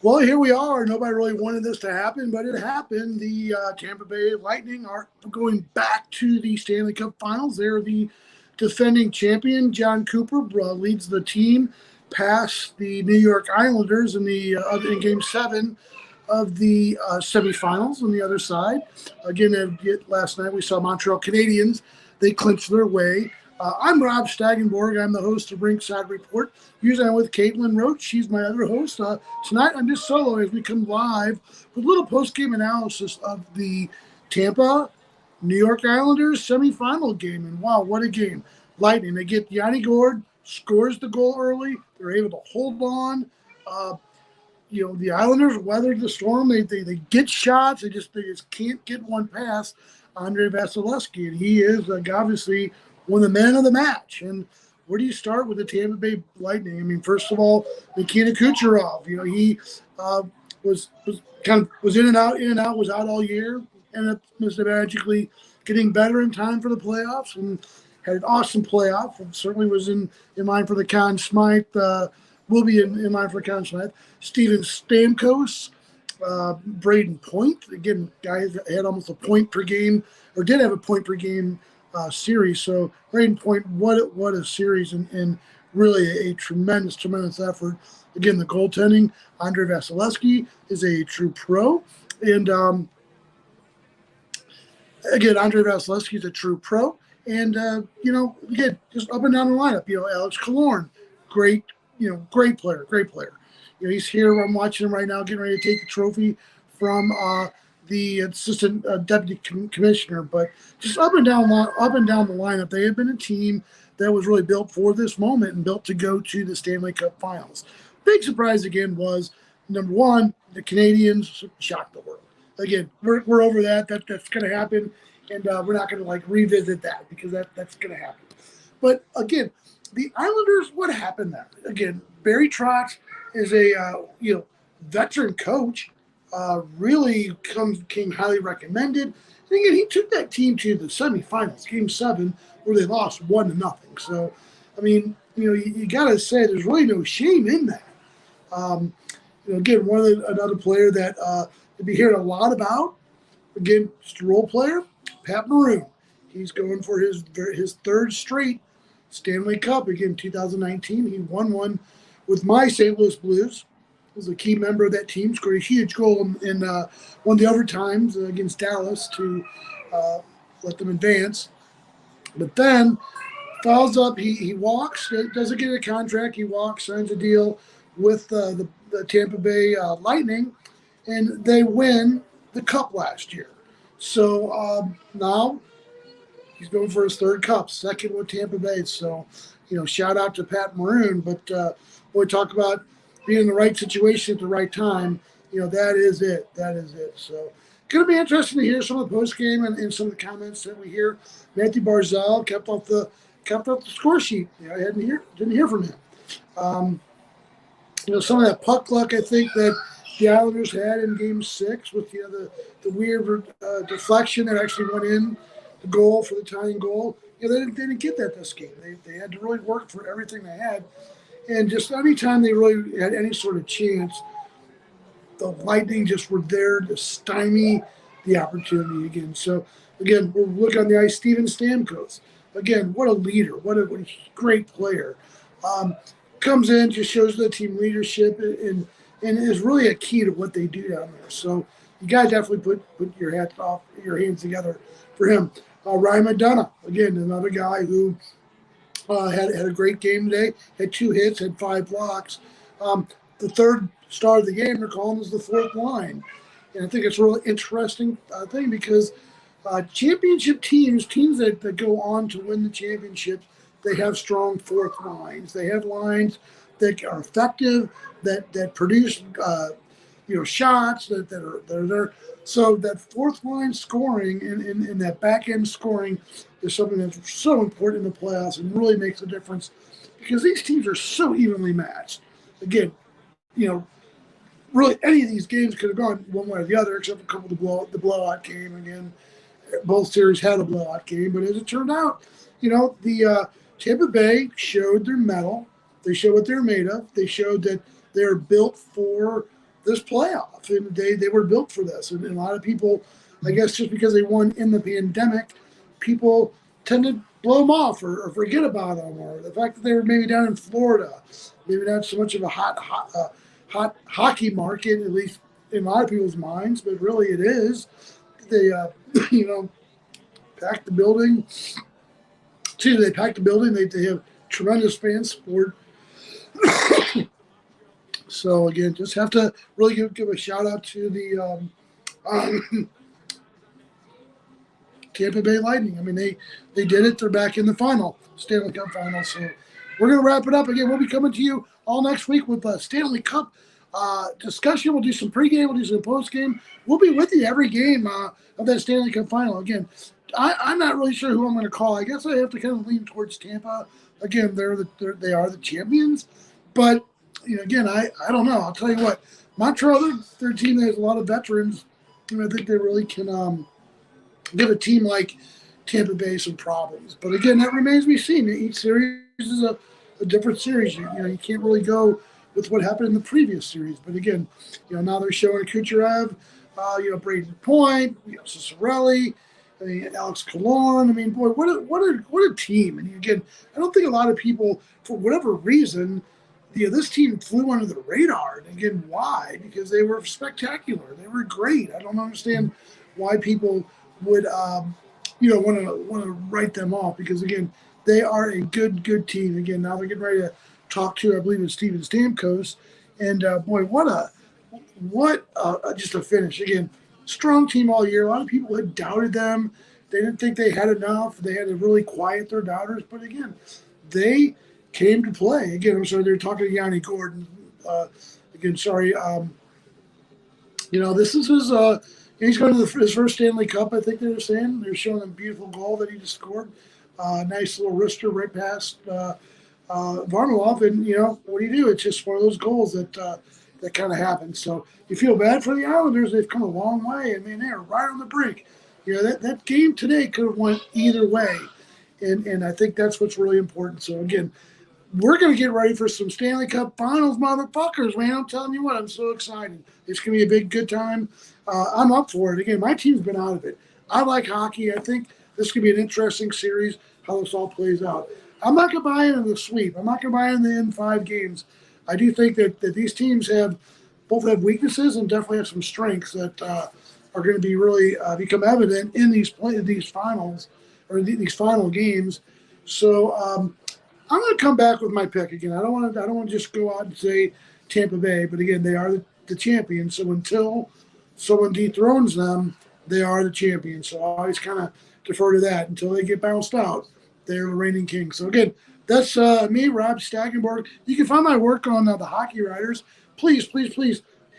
Well, here we are. Nobody really wanted this to happen, but it happened. The Tampa Bay Lightning are going back to the Stanley Cup Finals. They're the defending champion. John Cooper leads the team past the New York Islanders in Game 7 of the semifinals on the other side. Again, last night we saw Montreal Canadiens. They clinched their way. I'm Rob Stagenborg. I'm the host of Rinkside Report. Usually I'm with Caitlin Roach. She's my other host. Tonight I'm just solo as we come live with a little post-game analysis of the Tampa New York Islanders semifinal game. And wow, what a game. Lightning. They get Yanni Gourde, scores the goal early. They're able to hold on. The Islanders weathered the storm. They get shots. They just can't get one past Andre Vasilevsky. And he is obviously one of the men of the match. And where do you start with the Tampa Bay Lightning? I mean, first of all, Nikita Kucherov. He was in and out, was out all year, ended up magically getting better in time for the playoffs and had an awesome playoff. And certainly was in line for the Conn Smythe. Will be in line for the Conn Smythe. Steven Stamkos, Braden Point. Again, guy had almost a point per game, or did have a point per game series. So Braden Point, what a series, and really a tremendous effort. Again, the goaltending, Andre Vasilevsky is a true pro, and again, Andre Vasilevsky is a true pro, and again, just up and down the lineup. Alex Killorn, great player. He's here. I'm watching him right now, getting ready to take the trophy from the assistant deputy commissioner. But just up and down the lineup, they have been a team that was really built for this moment and built to go to the Stanley Cup Finals. Big surprise again was number one, the Canadiens shocked the world. Again, we're over that. That's going to happen, and we're not going to revisit that because that's going to happen. But again, the Islanders, what happened there? Again, Barry Trotz is a veteran coach. Really came highly recommended. And again, he took that team to the semifinals, Game 7, where they lost 1-0. So, I mean, you got to say there's really no shame in that. Again, another player that you'll be hearing a lot about. Again, just a role player, Pat Maroon. He's going for his third straight Stanley Cup. Again, 2019, he won one with my St. Louis Blues. Was a key member of that team. Scored a huge goal in one of the overtimes against Dallas to let them advance. But then fouls up. He walks. Doesn't get a contract. He walks. Signs a deal with the Tampa Bay Lightning, and they win the Cup last year. So now he's going for his third Cup, second with Tampa Bay. So, shout out to Pat Maroon. But we talk about being in the right situation at the right time. That is it. So, going to be interesting to hear some of the post game and some of the comments that we hear. Matthew Barzal kept off the score sheet. I didn't hear from him. Some of that puck luck I think that the Islanders had in Game 6 with the weird deflection that actually went in the goal for the tying goal. They didn't get that this game. They had to really work for everything they had. And just any time they really had any sort of chance, the Lightning just were there to stymie the opportunity again. So, again, we'll look on the ice, Steven Stamkos. Again, what a leader. What a great player. Comes in, just shows the team leadership and is really a key to what they do down there. So you got to definitely put your hands together for him. Ryan McDonough, again, another guy who had a great game today, had 2 hits, had 5 blocks. The third star of the game, they're calling is the fourth line. And I think it's a really interesting thing because championship teams that go on to win the championships, they have strong fourth lines. They have lines that are effective, that produce shots that are there. So that fourth line scoring and that back end scoring is something that's so important in the playoffs and really makes a difference because these teams are so evenly matched. Again, really any of these games could have gone one way or the other, except a couple of the blowout game. Again, both series had a blowout game, but as it turned out, the Tampa Bay showed their mettle. They showed what they're made of. They showed that they're built for this playoff, and they were built for this. And a lot of people, I guess, just because they won in the pandemic, people tend to blow them off or forget about them, or the fact that they were maybe down in Florida, maybe not so much of a hot hockey market, at least in a lot of people's minds, but really it is. They, packed the building. They packed the building. They have tremendous fan support. So again, just have to really give a shout out to the Tampa Bay Lightning. I mean, they did it. They're back in the final, Stanley Cup Final. So we're going to wrap it up. Again, we'll be coming to you all next week with a Stanley Cup discussion. We'll do some pregame. We'll do some postgame. We'll be with you every game of that Stanley Cup Final. Again, I'm not really sure who I'm going to call. I guess I have to kind of lean towards Tampa. Again, they are the champions. But, again, I don't know. I'll tell you what. Montreal, they're a team that has a lot of veterans. And I think they really can give a team like Tampa Bay some problems. But, again, that remains to be seen. Each series is a different series. You can't really go with what happened in the previous series. But, again, now they're showing Kucherov, Braden Point, Cicerelli, Alex Killorn. I mean, boy, what a team. And, again, I don't think a lot of people, for whatever reason, this team flew under the radar. And, again, why? Because they were spectacular. They were great. I don't understand why people would, want to write them off, because, again, they are a good team. Again, now they're getting ready to talk to, I believe it's Steven Stamkos. And, boy, just a finish. Again, strong team all year. A lot of people had doubted them. They didn't think they had enough. They had to really quiet their doubters. But, again, they came to play. Again, I'm sorry, they're talking to Yanni Gordon. This is his he's going to his first Stanley Cup, I think they were saying. They're showing a beautiful goal that he just scored. Nice little wrister right past Varlamov. And, what do? It's just one of those goals that kind of happens. So you feel bad for the Islanders. They've come a long way. I mean, they're right on the brink. That game today could have went either way. And I think that's what's really important. So, again, we're going to get ready for some Stanley Cup Finals, motherfuckers, man. I'm telling you what, I'm so excited. It's going to be a good time. I'm up for it. Again, my team's been out of it. I like hockey. I think this could be an interesting series, how this all plays out. I'm not going to buy into the sweep. I'm not going to buy into the in 5 games. I do think that these teams both have weaknesses and definitely have some strengths that are going to be really become evident in these finals or these final games. So I'm going to come back with my pick again. I don't want to just go out and say Tampa Bay, but again, they are the champions. So until someone dethrones them, they are the champions. So I always kind of defer to that until they get bounced out. They're the reigning king. So again, that's me, Rob Stagenborg. You can find my work on the Hockey Writers. Please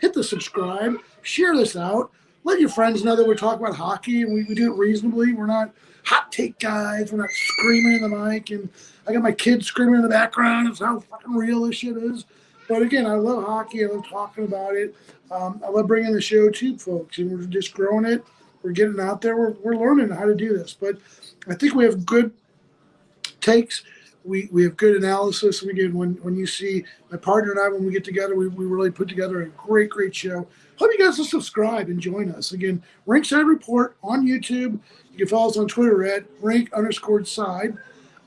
hit the subscribe. Share this out. Let your friends know that we're talking about hockey, and we do it reasonably. We're not hot take guys. We're not screaming in the mic, and I got my kids screaming in the background. It's how fucking real this shit is. But again, I love hockey. I love talking about it. I love bringing the show to folks, and we're just growing it. We're getting out there. We're learning how to do this. But I think we have good takes. We have good analysis. And again, when you see my partner and I, when we get together, we really put together a great show. Hope you guys will subscribe and join us. Again, Rinkside Report on YouTube. You can follow us on Twitter at @rink_side.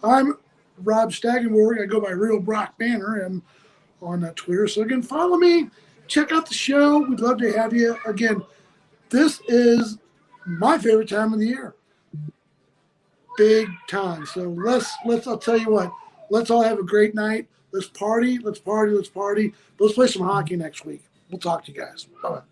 I'm Rob Stagenborg. I go by Real Brock Banner and on Twitter. So again, follow me. Check out the show. We'd love to have you. Again, this is my favorite time of the year. Big time. So I'll tell you what, let's all have a great night. Let's party. Let's play some hockey next week. We'll talk to you guys. Bye-bye.